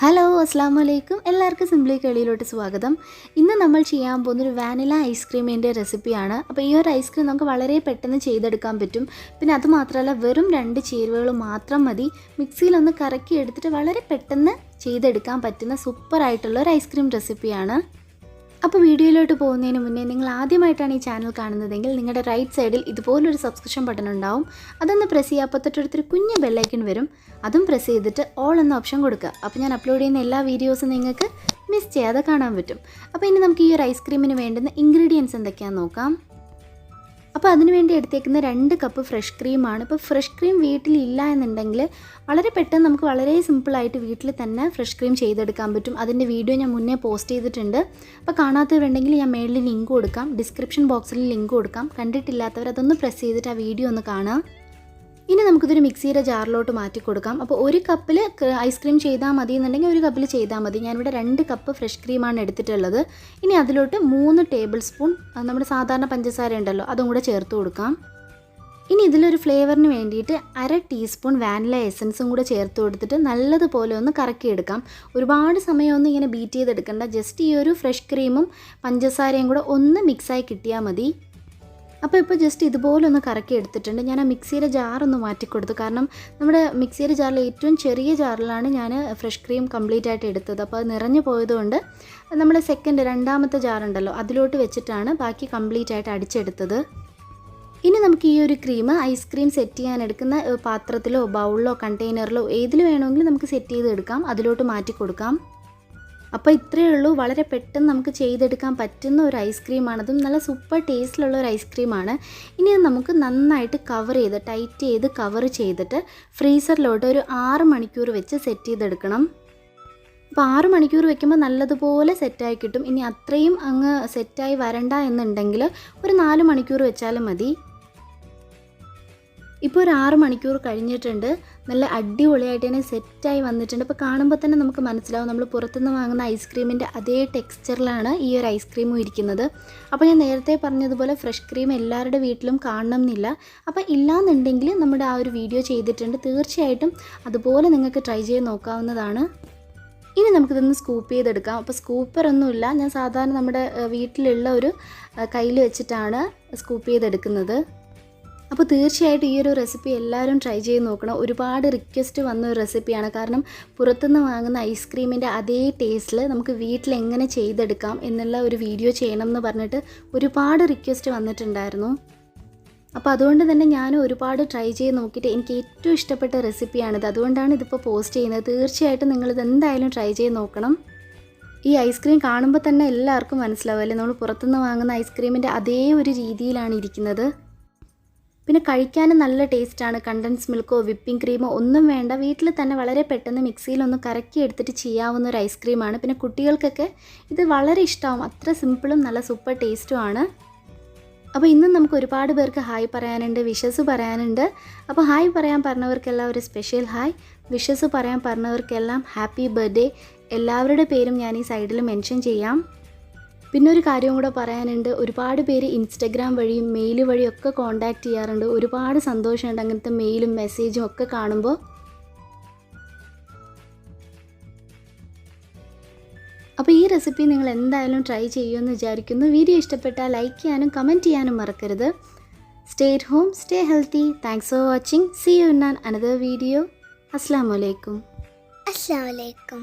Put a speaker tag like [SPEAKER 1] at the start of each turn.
[SPEAKER 1] Hello അസ്സാമു അലൈക്കും. എല്ലാവർക്കും simply കളിയിലോട്ട് സ്വാഗതം. ഇന്ന് നമ്മൾ ചെയ്യാൻ പോകുന്നൊരു വാനില ഐസ്ക്രീമിൻ്റെ റെസിപ്പിയാണ്. അപ്പോൾ ഈ ഒരു ഐസ്ക്രീം നമുക്ക് വളരെ പെട്ടെന്ന് ചെയ്തെടുക്കാൻ പറ്റും. പിന്നെ അതുമാത്രമല്ല വെറും 2 ചേരുവകൾ മാത്രം മതി. മിക്സിയിലൊന്ന് കറക്കി എടുത്തിട്ട് വളരെ പെട്ടെന്ന് ചെയ്തെടുക്കാൻ പറ്റുന്ന സൂപ്പറായിട്ടുള്ള ഒരു ഐസ്ക്രീം റെസിപ്പിയാണ്. അപ്പോൾ വീഡിയോയിലോട്ട് പോകുന്നതിന് മുന്നേ നിങ്ങൾ ആദ്യമായിട്ടാണ് ഈ ചാനൽ കാണുന്നതെങ്കിൽ നിങ്ങളുടെ റൈറ്റ് സൈഡിൽ ഇതുപോലൊരു സബ്സ്ക്രിപ്ഷൻ ബട്ടൺ ഉണ്ടാവും. അതൊന്ന് പ്രസ് ചെയ്യുക. അപ്പോൾ തൊട്ടടുത്തൊരു കുഞ്ഞ് ബെല്ലൈക്കൺ വരും. അതും പ്രസ് ചെയ്തിട്ട് ഓൾ എന്ന ഓപ്ഷൻ കൊടുക്കുക. അപ്പോൾ ഞാൻ അപ്ലോഡ് ചെയ്യുന്ന എല്ലാ വീഡിയോസും നിങ്ങൾക്ക് മിസ് ചെയ്യാതെ കാണാൻ പറ്റും. അപ്പോൾ ഇനി നമുക്ക് ഈ ഒരു ഐസ്ക്രീമിന് വേണ്ടുന്ന ഇൻഗ്രീഡിയൻസ് എന്തൊക്കെയാണെന്ന് നോക്കാം. അപ്പോൾ അതിനുവേണ്ടി എടുത്തേക്കുന്ന 2 കപ്പ് ഫ്രഷ് ക്രീമാണ്. ഇപ്പോൾ ഫ്രഷ് ക്രീം വീട്ടിലില്ല എന്നുണ്ടെങ്കിൽ വളരെ പെട്ടെന്ന് നമുക്ക് വളരെ സിമ്പിളായിട്ട് വീട്ടിൽ തന്നെ ഫ്രഷ് ക്രീം ചെയ്തെടുക്കാൻ പറ്റും. അതിൻ്റെ വീഡിയോ ഞാൻ മുന്നേ പോസ്റ്റ് ചെയ്തിട്ടുണ്ട്. അപ്പോൾ കാണാത്തവരുണ്ടെങ്കിൽ ഞാൻ മേളിൽ ലിങ്ക് കൊടുക്കാം, ഡിസ്ക്രിപ്ഷൻ ബോക്സിൽ ലിങ്ക് കൊടുക്കാം. കണ്ടിട്ടില്ലാത്തവർ അതൊന്ന് പ്രസ് ചെയ്തിട്ട് ആ വീഡിയോ ഒന്ന് കാണാം. ഇനി നമുക്കിതൊരു മിക്സിയുടെ ജാറിലോട്ട് മാറ്റി കൊടുക്കാം. അപ്പോൾ 1 കപ്പിൽ ഐസ്ക്രീം ചെയ്താൽ മതി എന്നുണ്ടെങ്കിൽ 1 കപ്പിൽ ചെയ്താൽ മതി. ഞാനിവിടെ 2 കപ്പ് ഫ്രഷ് ക്രീമാണ് എടുത്തിട്ടുള്ളത്. ഇനി അതിലോട്ട് 3 ടേബിൾ സ്പൂൺ നമ്മുടെ സാധാരണ പഞ്ചസാര ഉണ്ടല്ലോ അതും കൂടെ ചേർത്ത് കൊടുക്കാം. ഇനി ഇതിലൊരു ഫ്ലേവറിന് വേണ്ടിയിട്ട് 1/2 ടീസ്പൂൺ വാനില എസൻസും കൂടെ ചേർത്ത് കൊടുത്തിട്ട് നല്ലതുപോലെ ഒന്ന് കറക്കിയെടുക്കാം. ഒരുപാട് സമയമൊന്നും ഇങ്ങനെ ബീറ്റ് ചെയ്തെടുക്കണ്ട. ജസ്റ്റ് ഈ ഒരു ഫ്രഷ് ക്രീമും പഞ്ചസാരയും കൂടെ ഒന്ന് മിക്സായി കിട്ടിയാൽ മതി. അപ്പോൾ ഇപ്പോൾ ജസ്റ്റ് ഇതുപോലെ ഒന്ന് കറക്കി എടുത്തിട്ടുണ്ട്. ഞാൻ ആ മിക്സിയുടെ ജാറൊന്ന് മാറ്റിക്കൊടുത്തു. കാരണം നമ്മുടെ മിക്സിയുടെ ജാറിൽ ഏറ്റവും ചെറിയ ജാറിലാണ് ഞാൻ ഫ്രഷ് ക്രീം കംപ്ലീറ്റ് ആയിട്ട് എടുത്തത്. അപ്പോൾ അത് നിറഞ്ഞു പോയതുകൊണ്ട് നമ്മുടെ രണ്ടാമത്തെ ജാറുണ്ടല്ലോ അതിലോട്ട് വെച്ചിട്ടാണ് ബാക്കി കംപ്ലീറ്റ് ആയിട്ട് അടിച്ചെടുത്തത്. ഇനി നമുക്ക് ഈ ഒരു ക്രീം ഐസ്ക്രീം സെറ്റ് ചെയ്യാൻ എടുക്കുന്ന പാത്രത്തിലോ ബൗളിലോ കണ്ടെയ്നറിലോ ഏതിൽ വേണമെങ്കിലും നമുക്ക് സെറ്റ് ചെയ്തെടുക്കാം. അതിലോട്ട് മാറ്റി കൊടുക്കാം. അപ്പോൾ ഇത്രയേ ഉള്ളൂ. വളരെ പെട്ടെന്ന് നമുക്ക് ചെയ്തെടുക്കാൻ പറ്റുന്ന ഒരു ഐസ്ക്രീമാണ്. അതും നല്ല സൂപ്പർ ടേസ്റ്റിലുള്ള ഒരു ഐസ്ക്രീമാണ്. ഇനി അത് നമുക്ക് നന്നായിട്ട് ടൈറ്റ് ചെയ്ത് കവർ ചെയ്തിട്ട് ഫ്രീസറിലോട്ട് ഒരു 6 മണിക്കൂർ വെച്ച് സെറ്റ് ചെയ്തെടുക്കണം. അപ്പോൾ 6 മണിക്കൂർ വെക്കുമ്പോൾ നല്ലതുപോലെ സെറ്റായി കിട്ടും. ഇനി അത്രയും അങ്ങ് സെറ്റായി വരണ്ട എന്നുണ്ടെങ്കിൽ ഒരു 4 മണിക്കൂർ വെച്ചാലും മതി. ഇപ്പോൾ ഒരു 6 മണിക്കൂർ കഴിഞ്ഞിട്ടുണ്ട്. നല്ല അടിപൊളിയായിട്ട് തന്നെ സെറ്റായി വന്നിട്ടുണ്ട്. ഇപ്പോൾ കാണുമ്പോൾ തന്നെ നമുക്ക് മനസ്സിലാവും നമ്മൾ പുറത്തുനിന്ന് വാങ്ങുന്ന ഐസ്ക്രീമിൻ്റെ അതേ ടെക്സ്ചറിലാണ് ഈ ഒരു ഐസ്ക്രീമും ഇരിക്കുന്നത്. അപ്പോൾ ഞാൻ നേരത്തെ പറഞ്ഞതുപോലെ ഫ്രഷ് ക്രീം എല്ലാവരുടെ വീട്ടിലും കാണണം എന്നില്ല. അപ്പോൾ ഇല്ലാന്നുണ്ടെങ്കിൽ നമ്മുടെ ആ ഒരു വീഡിയോ ചെയ്തിട്ടുണ്ട്. തീർച്ചയായിട്ടും അതുപോലെ നിങ്ങൾക്ക് ട്രൈ ചെയ്ത് നോക്കാവുന്നതാണ്. ഇനി നമുക്കിതൊന്ന് സ്കൂപ്പ് ചെയ്തെടുക്കാം. അപ്പോൾ സ്കൂപ്പറൊന്നുമില്ല, ഞാൻ സാധാരണ നമ്മുടെ വീട്ടിലുള്ള ഒരു കയ്യിൽ വെച്ചിട്ടാണ് സ്കൂപ്പ് ചെയ്തെടുക്കുന്നത്. അപ്പോൾ തീർച്ചയായിട്ടും ഈ ഒരു റെസിപ്പി എല്ലാവരും ട്രൈ ചെയ്ത് നോക്കണം. ഒരുപാട് റിക്വസ്റ്റ് വന്ന ഒരു റെസിപ്പിയാണ്. കാരണം പുറത്തുനിന്ന് വാങ്ങുന്ന ഐസ്ക്രീമിൻ്റെ അതേ ടേസ്റ്റിൽ നമുക്ക് വീട്ടിൽ എങ്ങനെ ചെയ്തെടുക്കാം എന്നുള്ള ഒരു വീഡിയോ ചെയ്യണം എന്ന് പറഞ്ഞിട്ട് ഒരുപാട് റിക്വസ്റ്റ് വന്നിട്ടുണ്ടായിരുന്നു. അപ്പോൾ അതുകൊണ്ട് തന്നെ ഞാൻ ഒരുപാട് ട്രൈ ചെയ്ത് നോക്കിയിട്ട് എനിക്ക് ഏറ്റവും ഇഷ്ടപ്പെട്ട റെസിപ്പിയാണിത്. അതുകൊണ്ടാണ് ഇതിപ്പോൾ പോസ്റ്റ് ചെയ്യുന്നത്. തീർച്ചയായിട്ടും നിങ്ങളിത് എന്തായാലും ട്രൈ ചെയ്ത് നോക്കണം. ഈ ഐസ്ക്രീം കാണുമ്പോൾ തന്നെ എല്ലാവർക്കും മനസ്സിലാവുമല്ലേ നമ്മൾ പുറത്തുനിന്ന് വാങ്ങുന്ന ഐസ്ക്രീമിൻ്റെ അതേ ഒരു രീതിയിലാണ് ഇരിക്കുന്നത്. പിന്നെ കഴിക്കാനും നല്ല ടേസ്റ്റാണ്. കണ്ടൻസ് മിൽക്കോ വിപ്പിംഗ് ക്രീമോ ഒന്നും വേണ്ട. വീട്ടിൽ തന്നെ വളരെ പെട്ടെന്ന് മിക്സിയിലൊന്ന് കറക്കി എടുത്തിട്ട് ചെയ്യാവുന്ന ഒരു ഐസ്ക്രീമാണ്. പിന്നെ കുട്ടികൾക്കൊക്കെ ഇത് വളരെ ഇഷ്ടമാവും. അത്ര സിമ്പിളും നല്ല സൂപ്പർ ടേസ്റ്റുമാണ്. അപ്പോൾ ഇന്നും നമുക്ക് ഒരുപാട് പേർക്ക് ഹായ് പറയാനുണ്ട്, വിഷസ് പറയാനുണ്ട്. അപ്പോൾ ഹായ് പറയാൻ പറഞ്ഞവർക്കെല്ലാം ഒരു സ്പെഷ്യൽ ഹായ്, വിഷസ് പറയാൻ പറഞ്ഞവർക്കെല്ലാം ഹാപ്പി ബർത്ത്ഡേ. എല്ലാവരുടെ പേരും ഞാൻ ഈ സൈഡിൽ മെൻഷൻ ചെയ്യാം. പിന്നെ ഒരു കാര്യം കൂടെ പറയാനുണ്ട്. ഒരുപാട് പേര് ഇൻസ്റ്റഗ്രാം വഴിയും മെയിൽ വഴിയും ഒക്കെ കോൺടാക്റ്റ് ചെയ്യാറുണ്ട്. ഒരുപാട് സന്തോഷമുണ്ട് അങ്ങനത്തെ മെയിലും മെസ്സേജും ഒക്കെ കാണുമ്പോൾ. അപ്പോൾ ഈ റെസിപ്പി നിങ്ങൾ എന്തായാലും ട്രൈ ചെയ്യുമെന്ന് വിചാരിക്കുന്നു. വീഡിയോ ഇഷ്ടപ്പെട്ടാൽ ലൈക്ക് ചെയ്യാനും കമൻറ്റ് ചെയ്യാനും മറക്കരുത്. Stay at home, stay healthy. Thanks for watching. See you in another video. അസ്സലാമു അലൈക്കും.
[SPEAKER 2] അസ്സലാമു അലൈക്കും.